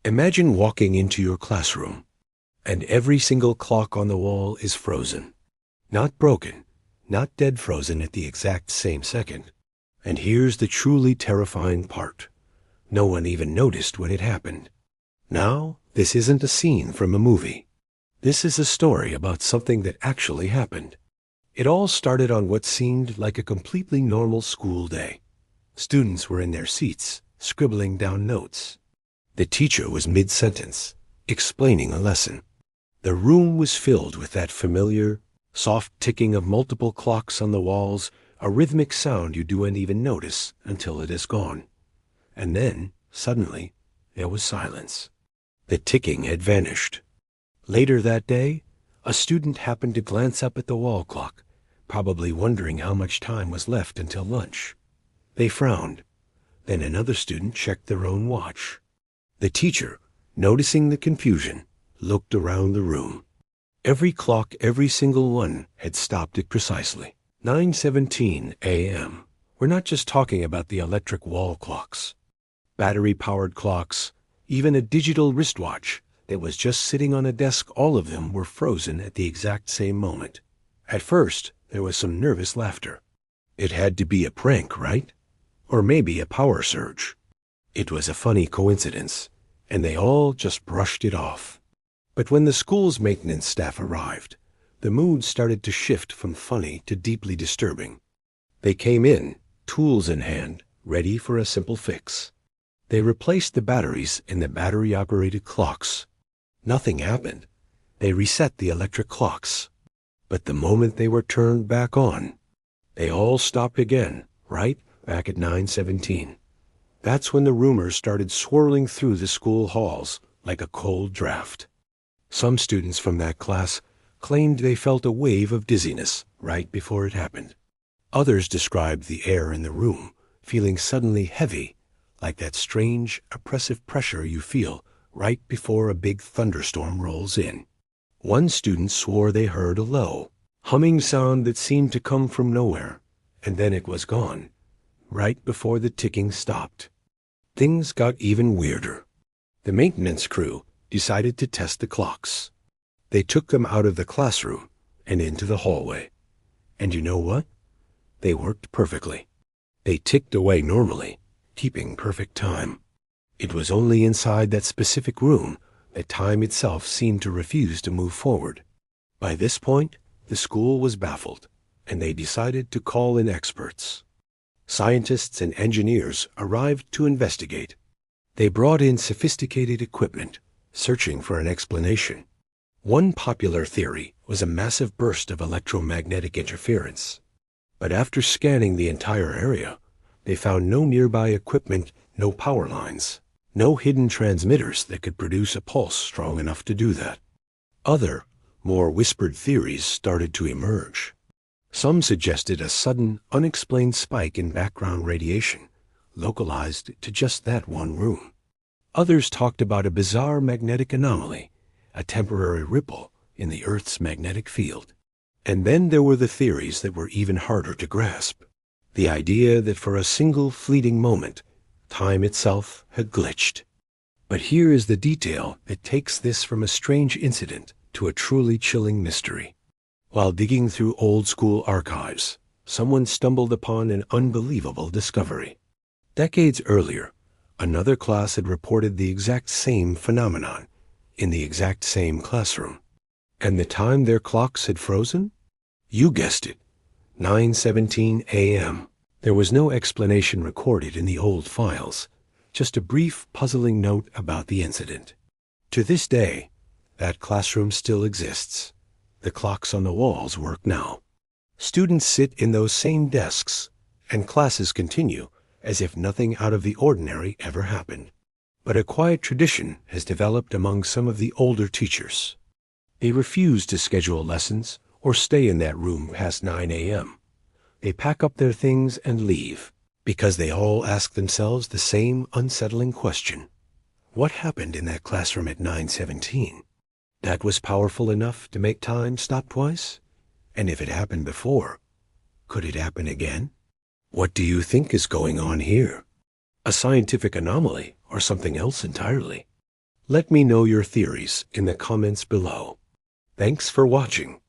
Imagine walking into your classroom, and every single clock on the wall is frozen. Not broken, not dead frozen at the exact same second. And here's the truly terrifying part. No one even noticed when it happened. Now, this isn't a scene from a movie. This is a story about something that actually happened. It all started on what seemed like a completely normal school day. Students were in their seats, scribbling down notes. The teacher was mid-sentence, explaining a lesson. The room was filled with that familiar, soft ticking of multiple clocks on the walls, a rhythmic sound you don't even notice until it is gone. And then, suddenly, there was silence. The ticking had vanished. Later that day, a student happened to glance up at the wall clock, probably wondering how much time was left until lunch. They frowned. Then another student checked their own watch. The teacher, noticing the confusion, looked around the room. Every clock, every single one, had stopped at precisely 9:17 a.m. We're not just talking about the electric wall clocks. Battery-powered clocks, even a digital wristwatch that was just sitting on a desk, all of them were frozen at the exact same moment. At first, there was some nervous laughter. It had to be a prank, right? Or maybe a power surge. It was a funny coincidence, and they all just brushed it off. But when the school's maintenance staff arrived, the mood started to shift from funny to deeply disturbing. They came in, tools in hand, ready for a simple fix. They replaced the batteries in the battery-operated clocks. Nothing happened. They reset the electric clocks. But the moment they were turned back on, they all stopped again, right back at 9:17. That's when the rumors started swirling through the school halls like a cold draft. Some students from that class claimed they felt a wave of dizziness right before it happened. Others described the air in the room feeling suddenly heavy, like that strange, oppressive pressure you feel right before a big thunderstorm rolls in. One student swore they heard a low, humming sound that seemed to come from nowhere, and then it was gone, right before the ticking stopped. Things got even weirder. The maintenance crew decided to test the clocks. They took them out of the classroom and into the hallway. And you know what? They worked perfectly. They ticked away normally, keeping perfect time. It was only inside that specific room that time itself seemed to refuse to move forward. By this point, the school was baffled, and they decided to call in experts. Scientists and engineers arrived to investigate. They brought in sophisticated equipment, searching for an explanation. One popular theory was a massive burst of electromagnetic interference. But after scanning the entire area, they found no nearby equipment, no power lines, no hidden transmitters that could produce a pulse strong enough to do that. Other, more whispered theories started to emerge. Some suggested a sudden, unexplained spike in background radiation, localized to just that one room. Others talked about a bizarre magnetic anomaly, a temporary ripple in the Earth's magnetic field. And then there were the theories that were even harder to grasp. The idea that for a single fleeting moment, time itself had glitched. But here is the detail that takes this from a strange incident to a truly chilling mystery. While digging through old school archives, someone stumbled upon an unbelievable discovery. Decades earlier, another class had reported the exact same phenomenon in the exact same classroom. And the time their clocks had frozen? You guessed it, 9:17 a.m. There was no explanation recorded in the old files, just a brief, puzzling note about the incident. To this day, that classroom still exists. The clocks on the walls work now. Students sit in those same desks, and classes continue as if nothing out of the ordinary ever happened. But a quiet tradition has developed among some of the older teachers. They refuse to schedule lessons or stay in that room past 9 a.m. They pack up their things and leave, because they all ask themselves the same unsettling question. What happened in that classroom at 9:17? That was powerful enough to make time stop twice? And if it happened before, could it happen again? What do you think is going on here? A scientific anomaly or something else entirely? Let me know your theories in the comments below. Thanks for watching.